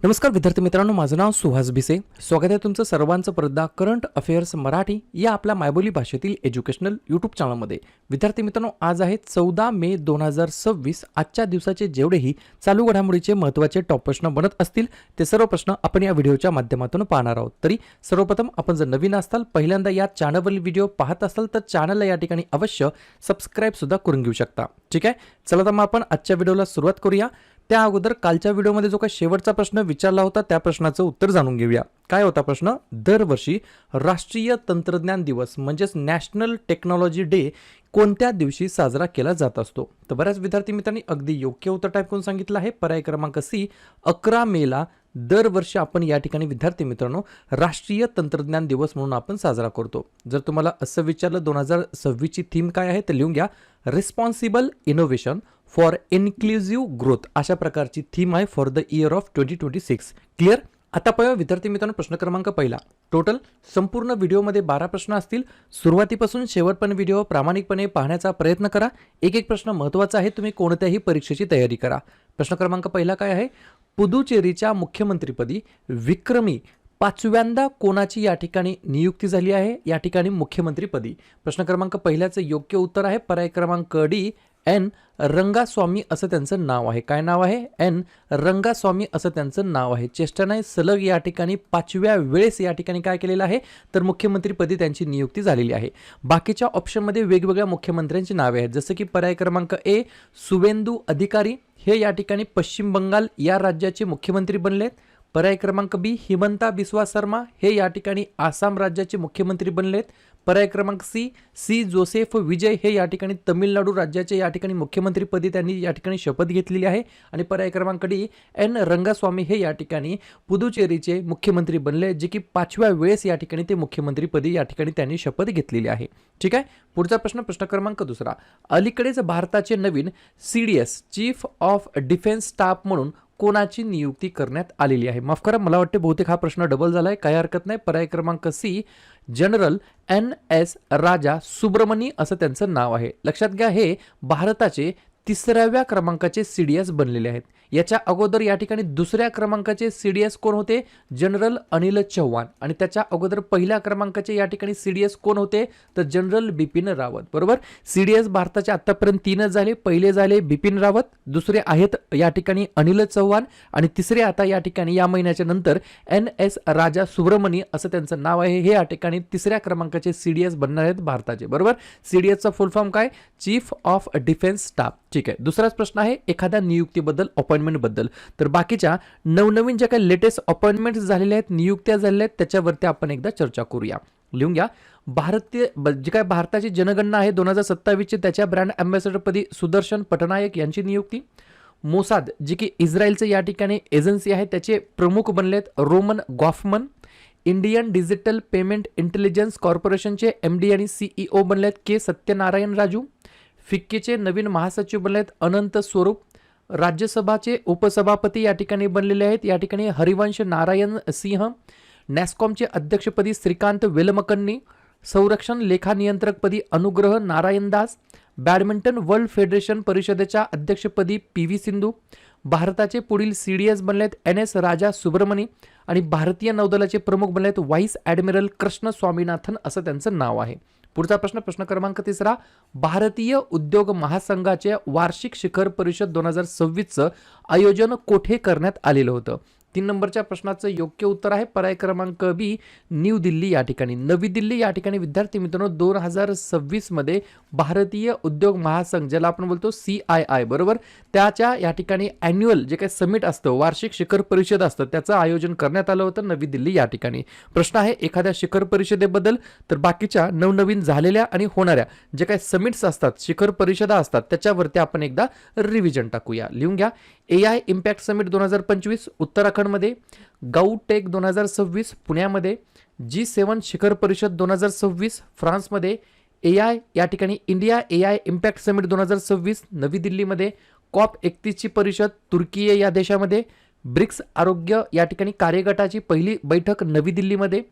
नमस्कार विद्यार्थी मित्रांनो, माझं नाव सुहास भिसे. स्वागत आहे तुमचं सर्वांचं परदा करंट अफेअर्स मराठी या आपल्या मायबोली भाषेतील एज्युकेशनल यूट्यूब चॅनलमध्ये. विद्यार्थी मित्रांनो, आज आहे 14 मे 2026. आजच्या दिवसाचे जेवढेही चालू घडामोडीचे महत्त्वाचे टॉप प्रश्न बनत असतील ते सर्व प्रश्न आपण या व्हिडिओच्या माध्यमातून पाहणार आहोत. तरी सर्वप्रथम आपण जर नवीन असाल, पहिल्यांदा या चॅनलवरील व्हिडिओ पाहत असाल तर चॅनलला या ठिकाणी अवश्य सबस्क्राईब सुद्धा करून घेऊ शकता. ठीक आहे, चला तर मग आपण आजच्या व्हिडिओला सुरुवात करूया. त्या अगोदर कालच्या व्हिडिओमध्ये जो काही शेवटचा प्रश्न विचारला होता त्या प्रश्नाचं उत्तर जाणून घेऊया. काय होता प्रश्न? दरवर्षी राष्ट्रीय तंत्रज्ञान दिवस म्हणजेच नॅशनल टेक्नॉलॉजी डे कोणत्या दिवशी साजरा केला जात असतो? तर बऱ्याच विद्यार्थी मित्रांनी अगदी योग्य उत्तर टाईप करून सांगितलं आहे. पर्याय क्रमांक सी, 11 मेला दरवर्षी आपण या ठिकाणी विद्यार्थी मित्रांनो राष्ट्रीय तंत्रज्ञान दिवस म्हणून आपण साजरा करतो. जर तुम्हाला असं विचारलं 2026 ची थीम काय आहे तर लिहून घ्या, responsible innovation for inclusive growth. अशा प्रकारची थीम आहे for the year of 2026. Clear? आता पाहूया विद्यार्थी मित्रांनो प्रश्न क्रमांक पहिला. टोटल संपूर्ण व्हिडिओमध्ये 12 प्रश्न असतील. सुरुवातीपासून शेवटपर्यंत व्हिडिओ प्रामाणिकपणे पाहण्याचा प्रयत्न करा. एक एक प्रश्न महत्त्वाचा आहे, तुम्ही कोणत्याही परीक्षेची तयारी करा. प्रश्न क्रमांक पहिला काय आहे? पुदुचेरीच्या मुख्यमंत्रीपदी विक्रमी 5व्यांदा कोणाची या ठिकाणी नियुक्ती झाली आहे या ठिकाणी मुख्यमंत्रीपदी? प्रश्न क्रमांक पहिल्याचं योग्य उत्तर आहे पर्याय क्रमांक डी, एन रंगास्वामी असं त्यांचं नाव आहे. काय नाव आहे? एन रंगास्वामी असं त्यांचं नाव आहे. चेष्टा सलग या ठिकाणी 5व्या वेळेस या ठिकाणी काय केलेलं आहे तर मुख्यमंत्रीपदी त्यांची नियुक्ती झालेली आहे. बाकीच्या ऑप्शनमध्ये वेगवेगळ्या मुख्यमंत्र्यांची नावे आहेत, जसं की पर्याय क्रमांक ए सुवेंदू अधिकारी, हे या ठिकाणी पश्चिम बंगाल या राज्याचे मुख्यमंत्री बनलेत. पर्याय क्रमांक बी हिमंता बिस्वा शर्मा, हे या ठिकाणी आसाम राज्याचे मुख्यमंत्री बनलेत. पर्याय क्रमांक सी, सी जोसेफ विजय, हे या ठिकाणी तमिळनाडू राज्याचे या ठिकाणी मुख्यमंत्रीपदी त्यांनी या ठिकाणी शपथ घेतलेली आहे. आणि पर्याय क्रमांक डी, एन रंगास्वामी, हे या ठिकाणी पुदुचेरीचे मुख्यमंत्री बनले, जे की 5व्या वेळेस या ठिकाणी ते मुख्यमंत्रीपदी या ठिकाणी त्यांनी शपथ घेतलेली आहे. ठीक आहे, पुढचा प्रश्न प्रश्न क्रमांक दुसरा. अलीकडेच भारताचे नवीन CDS chief of defence staff म्हणून कोणाची नियुक्ती करण्यात आलेली आहे? माफ करा, मला वाटते बहुतेक हा प्रश्न डबल झालाय, काही हरकत नाही. पर्याय क्रमांक सी, जनरल NS राजा सुब्रमणी असं त्यांचं नाव आहे. लक्षात घ्या, हे भारताचे 3व्या क्रमांकाचे CDS बनलेले आहेत. याच्या अगोदर या ठिकाणी 2ऱ्या क्रमांकाचे CDS कोण होते? जनरल अनिल चौहान. आणि त्याच्या अगोदर पहिल्या क्रमांकाचे या ठिकाणी CDS कोण होते तर जनरल बिपिन रावत. बरोबर, CDS भारताचे आतापर्यंत 3च झाले. पहिले झाले बिपिन रावत, दुसरे आहेत या ठिकाणी अनिल चौहान, आणि तिसरे आता या ठिकाणी या महिन्याच्या नंतर NS राजा सुब्रमणी असं त्यांचं नाव आहे. हे या ठिकाणी 3ऱ्या क्रमांकाचे CDS बनणार आहेत भारताचे. बरोबर, CDS चा फुल फॉर्म काय? Chief of defence staff. ठीक आहे, दुसराच प्रश्न आहे एखाद्या नियुक्तीबद्दल, अपॉइंटमेंट बद्दल. तर बाकीच्या नवनवीन ज्या काही लेटेस्ट अपॉइंटमेंट्स झालेल्या आहेत, नियुक्त्या झालेल्या आहेत, त्याच्यावरती आपण एकदा चर्चा करूया. लिहून घ्या, भारतीय जे काय भारताची जनगणना आहे 2027 ची, त्याच्या ब्रँड अँबॅसेडरपदी सुदर्शन पटनायक यांची नियुक्ती. मोसाद जे की इस्रायलचं या ठिकाणी एजन्सी आहे त्याचे प्रमुख बनलेत Roman Goffman. Indian digital payment intelligence कॉर्पोरेशनचे MD आणि CEO बनलेत के सत्यनारायण राजू. फिक्कीचे नवीन महासचिव बनलेत अनंत स्वरूप. राज्यसभाचे उपसभापती या ठिकाणी बनलेले आहेत या ठिकाणी हरिवंश नारायण सिंह. नॅस्कॉमचे अध्यक्षपदी श्रीकांत वेलमकन्नी. संरक्षण लेखा नियंत्रकपदी Anugrah Narayan Das. Badminton world federation परिषदेच्या अध्यक्षपदी PV सिंधू. भारताचे पुढील CDS बनलेत NS राजा सुब्रमणी. आणि भारतीय नौदलाचे प्रमुख बनलेत व्हाईस ॲडमिरल कृष्ण स्वामीनाथन असं त्यांचं नाव आहे. पुढचा प्रश्न प्रश्न क्रमांक तिसरा. भारतीय उद्योग महासंघाचे वार्षिक शिखर परिषद 2026चं आयोजन कोठे करण्यात आलेलं होतं? 3 नंबरच्या प्रश्नाचं योग्य उत्तर आहे पर्याय क्रमांक बी, न्यू दिल्ली या ठिकाणी. नवी दिल्ली या ठिकाणी विद्यार्थी मित्रांनो 2026 मध्ये भारतीय उद्योग महासंघ, ज्याला आपण बोलतो CII, बरोबर, त्याच्या या ठिकाणी अॅन्युअल जे काही समिट असतं, वार्षिक शिखर परिषद असतं, त्याचं आयोजन करण्यात आलं होतं नवी दिल्ली या ठिकाणी. प्रश्न आहे एखाद्या शिखर परिषदेबद्दल. तर बाकीच्या नवनवीन झालेल्या आणि होणाऱ्या जे काही समिट्स असतात, शिखर परिषदा असतात, त्याच्यावरती आपण एकदा रिव्हिजन टाकूया. लिहून घ्या, AI इम्पॅक्ट समिट 2025 उत्तराखंडमध्ये. गाऊटेक 2026 पुण्यामध्ये. G7 शिखर परिषद 2026 फ्रान्समध्ये. AI या ठिकाणी इंडिया AI इम्पॅक्ट समिट 2026 नवी दिल्लीमध्ये. COP31 ची परिषद तुर्की या देशामध्ये. ब्रिक्स आरोग्य या ठिकाणी कार्यगटाची पहिली बैठक नवी दिल्लीमध्ये.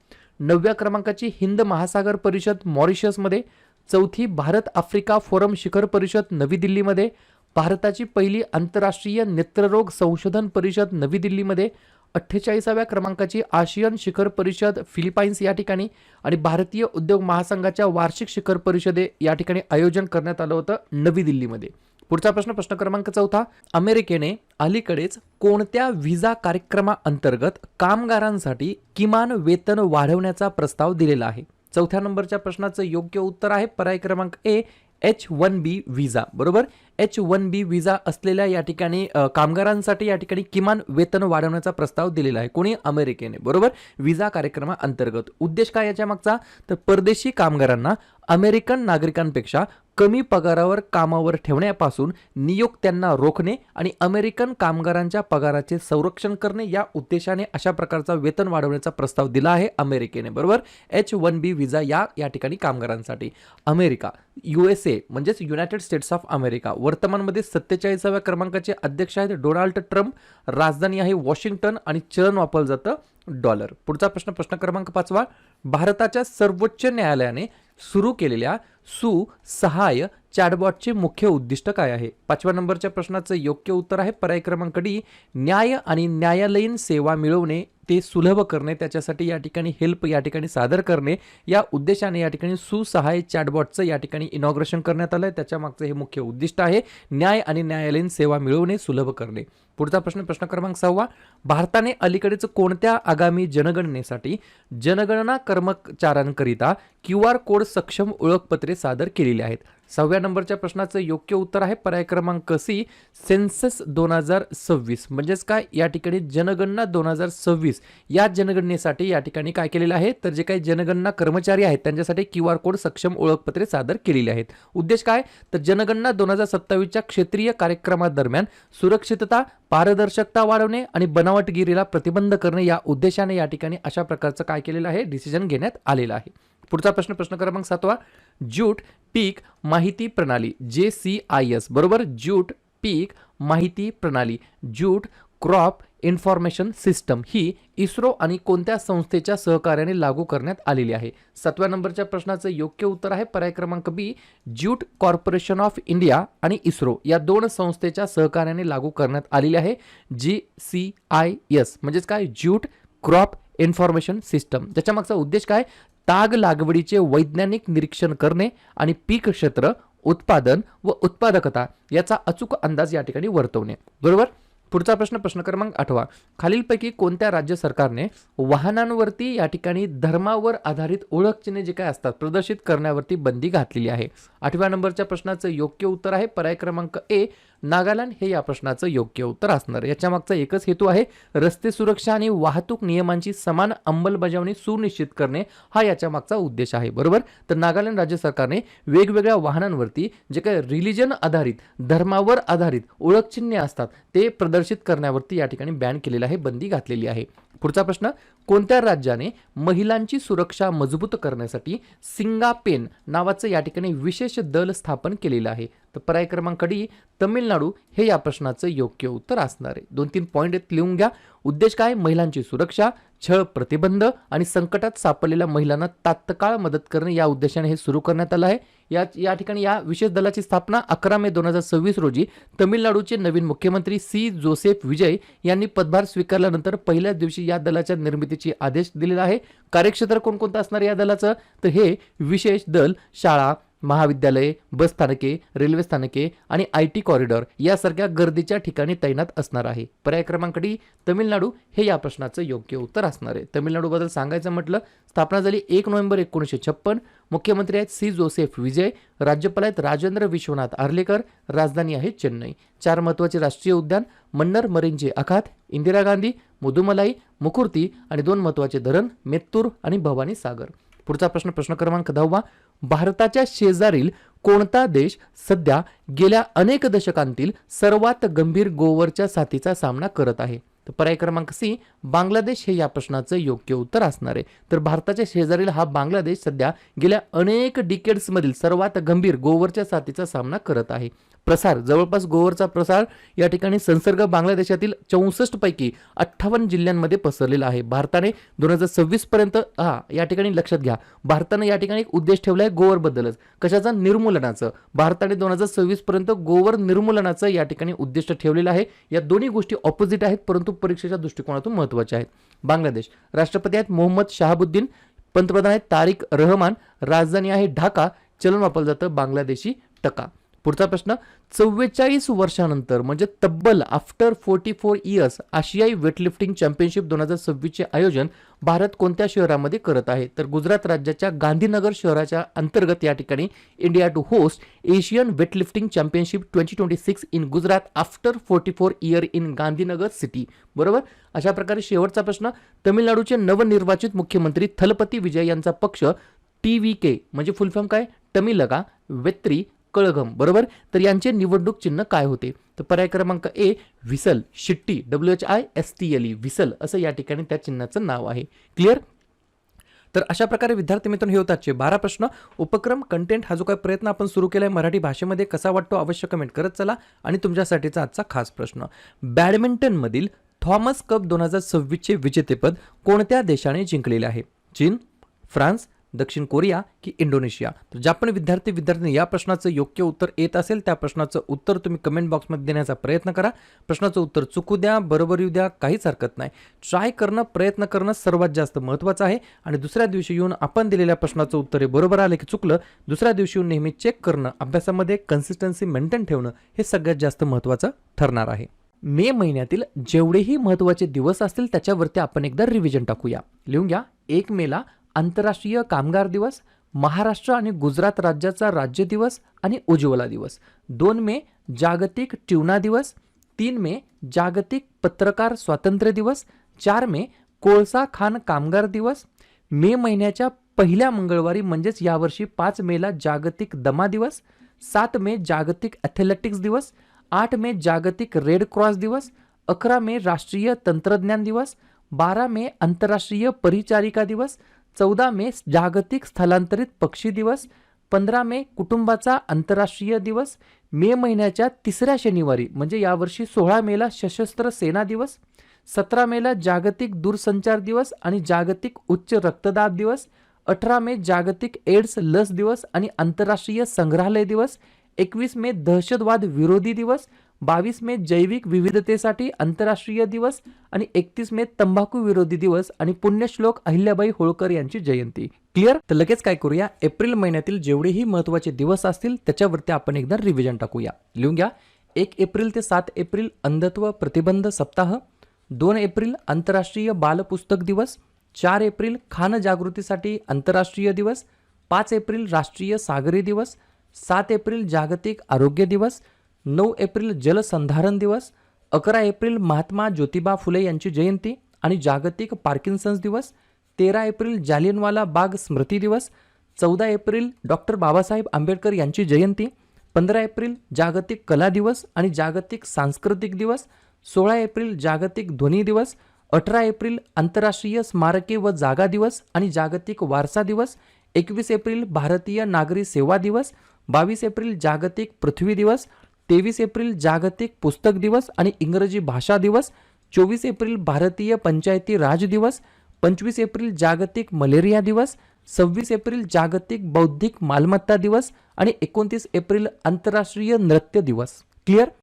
9व्या क्रमांकाची हिंद महासागर परिषद मॉरिशसमध्ये. 4थी भारत आफ्रिका फोरम शिखर परिषद नवी दिल्लीमध्ये. भारताची पहिली आंतरराष्ट्रीय नेत्ररोग संशोधन परिषद नवी दिल्लीमध्ये. 48व्या क्रमांकाची आशियन शिखर परिषद फिलिपाईन्स या ठिकाणी आणि भारतीय उद्योग महासंघाच्या वार्षिक शिखर परिषदे या ठिकाणी आयोजन करण्यात आलं होतं नवी दिल्लीमध्ये. पुढचा प्रश्न क्रमांक 4. अमेरिकेने अलीकडेच कोणत्या व्हिसा कार्यक्रमाअंतर्गत कामगारांसाठी किमान वेतन वाढवण्याचा प्रस्ताव दिलेला आहे? 4थ्या नंबरच्या प्रश्नाचं योग्य उत्तर आहे पर्याय क्रमांक ए, H1B व्हिसा. बरोबर, H1B व्हिसा असलेल्या या ठिकाणी कामगारांसाठी या ठिकाणी किमान वेतन वाढवण्याचा प्रस्ताव दिलेला आहे. कोणी? अमेरिकेने. बरोबर, व्हिसा कार्यक्रमाअंतर्गत. उद्देश काय याच्या मागचा? तर परदेशी कामगारांना अमेरिकन नागरिकांपेक्षा कमी पगारावर कामावर ठेवण्यापासून नियोक्त्यांना रोखणे आणि अमेरिकन कामगारांच्या पगाराचे संरक्षण करणे या उद्देशाने अशा प्रकारचा वेतन वाढवण्याचा प्रस्ताव दिला आहे अमेरिकेने. बरोबर, H1B व्हिसा या ठिकाणी कामगारांसाठी. अमेरिका, USA म्हणजेच युनायटेड स्टेट्स ऑफ अमेरिका, वर्तमानमध्ये 47व्या क्रमांकाचे अध्यक्ष आहेत डोनाल्ड ट्रम्प. राजधानी आहे वॉशिंग्टन आणि चलन वापरलं जातं डॉलर. पुढचा प्रश्न क्रमांक 5. भारताच्या सर्वोच्च न्यायालयाने सुरू केलेल्या सुसहाय चॅटबॉटचे मुख्य उद्दिष्ट काय आहे? 5व्या नंबरच्या प्रश्नाचं योग्य उत्तर आहे पर्याय क्रमांक डी, न्याय आणि न्यायालयीन सेवा मिळवणे ते सुलभ करणे, त्याच्यासाठी या ठिकाणी हेल्प या ठिकाणी सादर करणे या उद्देशाने या ठिकाणी सुसहाय चॅटबॉटचं या ठिकाणी इनॉग्रेशन करण्यात आलंय. त्याच्या मागचं हे मुख्य उद्दिष्ट आहे, न्याय आणि न्यायालयीन सेवा मिळवणे सुलभ करणे. पुढचा प्रश्न क्रमांक 6. भारताने अलीकडेच कोणत्या आगामी जनगणनेसाठी जनगणना कर्मचाऱ्यांकरिता QR कोड सक्षम ओळखपत्रे सादर केलेली आहेत? 6व्या नंबरच्या प्रश्नाचं योग्य उत्तर आहे पर्याय क्रमांक सी, सेन्सस 2026. म्हणजेच काय? या ठिकाणी जनगणना 2026 या जनगणनेसाठी या ठिकाणी काय केलेलं आहे? तर जे काही जनगणना कर्मचारी आहेत त्यांच्यासाठी QR कोड सक्षम ओळखपत्रे सादर केलेली आहेत. उद्देश काय? तर जनगणना 2027च्या क्षेत्रीय कार्यक्रमादरम्यान सुरक्षितता, पारदर्शकता वाढवणे आणि बनावटगिरीला प्रतिबंध करणे या उद्देशाने या ठिकाणी अशा प्रकारचं काय केलेलं आहे? डिसिजन घेण्यात आलेलं आहे. पुढचा प्रश्न क्रमांक 7. ज्यूट पीक माहिती प्रणाली JCIS. बरोबर, ज्यूट पीक माहिती प्रणाली, ज्यूट क्रॉप इन्फॉर्मेशन सिस्टम ही इस्रो आणि कोणत्या संस्थेच्या सहकार्याने लागू करण्यात आलेली आहे? 7व्या नंबरच्या प्रश्नाचं योग्य उत्तर आहे पर्याय क्रमांक बी, ज्यूट कॉर्पोरेशन ऑफ इंडिया आणि इस्रो या दोन संस्थेच्या सहकार्याने लागू करण्यात आलेली आहे JCIS. म्हणजेच काय? Jute crop information system. त्याच्या मागचा उद्देश काय? ताग लागवडीचे वैज्ञानिक निरीक्षण करणे आणि पीक क्षेत्र, उत्पादन व उत्पादकता याचा अचूक अंदाज या ठिकाणी वर्तवणे. बरोबर. पुढचा प्रश्न क्रमांक 8. खालीलपैकी कोणत्या राज्य सरकारने वाहनांवरती या ठिकाणी धर्मावर आधारित ओळख चिन्हे जे काय असतात प्रदर्शित करण्यावरती बंदी घातलेली आहे? 8व्या नंबरच्या प्रश्नाचं योग्य उत्तर आहे पर्याय क्रमांक ए, नागालँड हे या प्रश्नाचं योग्य उत्तर असणार. याच्या मागचा एकच हेतू आहे, रस्ते सुरक्षा आणि वाहतूक नियमांची समान अंमलबजावणी सुनिश्चित करणे हा याच्या मागचा उद्देश आहे. बरोबर. तर नागालँड राज्य सरकारने वेगवेगळ्या वाहनांवरती जे काही रिलिजन आधारित, धर्मावर आधारित ओळख चिन्हे असतात ते प्रदर्शित करण्यावरती या ठिकाणी बॅन केलेला आहे, बंदी घातलेली आहे. पुढचा प्रश्न, कोणत्या राज्याने महिलांची सुरक्षा मजबूत करण्यासाठी सिंगापेन नावाचं या ठिकाणी विशेष दल स्थापन केलेलं आहे? तर पर्याय क्रमांक डी, तमिळनाडू हे या प्रश्नाचं योग्य उत्तर असणार आहे. 2-3 पॉइंट लिहून घ्या. उद्देश काय? महिलांची सुरक्षा, छळ प्रतिबंध आणि संकटात सापडलेल्या महिलांना तात्काळ मदत करणे या उद्देशाने हे सुरू करण्यात आलं आहे. या ठिकाणी या विशेष दलाची स्थापना 11 मे 2026 रोजी तमिळनाडूचे नवीन मुख्यमंत्री सी जोसेफ विजय यांनी पदभार स्वीकारल्यानंतर पहिल्याच दिवशी या दलाच्या निर्मितीचे आदेश दिलेला आहे. कार्यक्षेत्र कोणकोणतं असणार या दलाचं? तर हे विशेष दल शाळा, महाविद्यालये, बस स्थानके, रेल्वे स्थानके आणि IT कॉरिडॉर यासारख्या गर्दीच्या ठिकाणी तैनात असणार आहे. पर्याय क्रमांक डी, तमिळनाडू हे या प्रश्नाचं योग्य उत्तर असणार आहे. तमिळनाडूबद्दल सांगायचं म्हटलं, स्थापना झाली 1 नोव्हेंबर 1956. मुख्यमंत्री आहेत सी जोसेफ विजय, राज्यपाल आहेत राजेंद्र विश्वनाथ आर्लेकर, राजधानी आहे चेन्नई. 4 महत्त्वाचे राष्ट्रीय उद्यान, मन्नर मरीनचे आखात, इंदिरा गांधी, मुदुमलाई, मुकुर्ती आणि 2 महत्त्वाचे धरण, मेत्तूर आणि भवानी सागर. पुढचा प्रश्न क्रमांक 10. भारताच्या शेजारील कोणता देश सध्या गेल्या अनेक दशकांतील सर्वात गंभीर गोवरच्या साथीचा सामना करत आहे? तर पर्याय क्रमांक सी, बांगलादेश हे या प्रश्नाचं योग्य उत्तर असणार आहे. तर भारताच्या शेजारील हा बांगलादेश सध्या गेल्या अनेक डिकेड्स मधील सर्वात गंभीर गोवरच्या साथीचा सामना करत आहे. प्रसार, जवळपास गोवरचा प्रसार या ठिकाणी संसर्ग बांगलादेशातील 64 पैकी 58 जिल्ह्यांमध्ये पसरलेला आहे. भारताने 2026 पर्यंत या ठिकाणी लक्षात घ्या, भारताने या ठिकाणी एक उद्देश ठेवलाय गोवरबद्दलच. कशाचा? निर्मूलनाचं. भारताने 2026 पर्यंत गोवर निर्मूलनाचं या ठिकाणी उद्दिष्ट ठेवलेलं आहे. या दोन्ही गोष्टी ऑपोजिट आहेत, परंतु वाहतूक परीक्षेच्या दृष्टिकोनातून महत्त्वाचे आहेत. बांगलादेश, राष्ट्रपती आहेत मोहम्मद शहाबुद्दीन, पंतप्रधान आहेत तारिक रहमान, राजधानी आहे ढाका, चलन वापरलं जातं बांगलादेशी टका. पुढचा प्रश्न, 44 वर्षानंतर म्हणजे तब्बल आफ्टर 44 इयर्स आशियाई वेटलिफ्टिंग चॅम्पियनशिप 2026 चे आयोजन भारत कोणत्या शहरामध्ये करत आहे? तर गुजरात राज्याच्या गांधीनगर शहराच्या अंतर्गत या ठिकाणी India to host Asian weightlifting championship 2026 in Gujarat after 44 year in Gandhinagar city. बरोबर. अशा प्रकारे शेवटचा प्रश्न, तामिळनाडूचे नवनिर्वाचित मुख्यमंत्री थलपती विजय यांचा पक्ष TVK म्हणजे फुल फॉर्म काय? तमिलगा वेत्री कळघम. बरोबर. तर यांचे निवडणूक चिन्ह काय होते? तर पर्याय क्रमांक ए व्हिसल, शिट्टी, WHISTLE व्हिसल असं या ठिकाणी त्या चिन्हाचं नाव आहे. क्लिअर? तर अशा प्रकारे विद्यार्थी मित्रांनो हे होतात 12 प्रश्न. उपक्रम कंटेंट हा जो काही प्रयत्न आपण सुरू केलाय मराठी भाषेमध्ये कसा वाटतो अवश्य कमेंट करत चला. आणि तुमच्यासाठीचा आजचा खास प्रश्न, बॅडमिंटन मधील थॉमस कप 2026 चे विजेतेपद कोणत्या देशाने जिंकलेले आहे? चीन, फ्रान्स, दक्षिण कोरिया की इंडोनेशिया? तर ज्या पण विद्यार्थी या प्रश्नाचं योग्य उत्तर येत असेल त्या प्रश्नाचं उत्तर तुम्ही कमेंट बॉक्समध्ये देण्याचा प्रयत्न करा. प्रश्नाचं उत्तर चुकू द्या, बरोबर येऊ द्या, काहीच हरकत नाही. ट्राय करणं, प्रयत्न करणं सर्वात जास्त महत्त्वाचं आहे. आणि दुसऱ्या दिवशी येऊन आपण दिलेल्या प्रश्नाचं उत्तर हे बरोबर आलं की चुकलं, दुसऱ्या दिवशी येऊन नेहमी चेक करणं, अभ्यासामध्ये कन्सिस्टन्सी मेंटेन ठेवणं हे सगळ्यात जास्त महत्त्वाचं ठरणार आहे. मे महिन्यातील जेवढेही महत्त्वाचे दिवस असतील त्याच्यावरती आपण एकदा रिव्हिजन टाकूया. लिहून घ्या. 1 मेला आंतरराष्ट्रीय कामगार दिवस, महाराष्ट्र आणि गुजरात राज्याचा राज्य दिवस आणि उज्ज्वला दिवस. 2 मे जागतिक ट्यूना दिवस, 3 मे जागतिक पत्रकार स्वातंत्र्य दिवस, 4 मे कोळसा खाण कामगार दिवस. मे महिन्याच्या पहिल्या मंगळवारी म्हणजेच यावर्षी 5 मेला जागतिक दमा दिवस, 7 मे जागतिक ॲथलेटिक्स दिवस, 8 मे जागतिक रेड क्रॉस दिवस, 11 मे राष्ट्रीय तंत्रज्ञान दिवस, 12 मे आंतरराष्ट्रीय परिचारिका दिवस, 14 मे जागतिक स्थलांतरित पक्षी दिवस, 15 मे कुटुंबाचा आंतरराष्ट्रीय दिवस, मे महिन्याच्या 3ऱ्या शनिवारी म्हणजे यावर्षी 16 मेला सशस्त्र सेना दिवस, 17 मेला जागतिक दूरसंचार दिवस आणि जागतिक उच्च रक्तदाब दिवस, 18 मे जागतिक एड्स लस दिवस आणि आंतरराष्ट्रीय संग्रहालय दिवस, 21 मे दहशतवाद विरोधी दिवस, 22 मे जैविक विविधतेसाठी आंतरराष्ट्रीय दिवस आणि 31 मे तंबाखू विरोधी दिवस आणि पुण्यश्लोक अहिल्याबाई होळकर यांची जयंती. क्लिअर? तर लगेच काय करूया, एप्रिल महिन्यातील जेवढेही महत्त्वाचे दिवस असतील त्याच्यावरती आपण एकदा रिव्हिजन टाकूया. लिहून घ्या. 1 एप्रिल ते 7 एप्रिल अंधत्व प्रतिबंध सप्ताह, 2 एप्रिल आंतरराष्ट्रीय बालपुस्तक दिवस, 4 एप्रिल खान जागृतीसाठी आंतरराष्ट्रीय दिवस, 5 एप्रिल राष्ट्रीय सागरी दिवस, 7 एप्रिल जागतिक आरोग्य दिवस, 9 एप्रिल जलसंधारण दिवस, 11 एप्रिल महात्मा ज्योतिबा फुले यांची जयंती आणि जागतिक पार्किन्सन्स दिवस, 13 एप्रिल जालियनवाला बाग स्मृती दिवस, 14 एप्रिल डॉक्टर बाबासाहेब आंबेडकर यांची जयंती, 15 एप्रिल जागतिक कला दिवस आणि जागतिक सांस्कृतिक दिवस, 16 एप्रिल जागतिक ध्वनी दिवस, 18 एप्रिल आंतरराष्ट्रीय स्मारके व जागा दिवस आणि जागतिक वारसा दिवस, 21 एप्रिल भारतीय नागरी सेवा दिवस, 22 एप्रिल जागतिक पृथ्वी दिवस, 23 एप्रिल जागतिक पुस्तक दिवस आणि इंग्रजी भाषा दिवस, 24 एप्रिल भारतीय पंचायती राज दिवस, 25 एप्रिल जागतिक मलेरिया दिवस, 26 एप्रिल जागतिक बौद्धिक मालमत्ता दिवस आणि 29 एप्रिल आंतरराष्ट्रीय नृत्य दिवस. क्लिअर?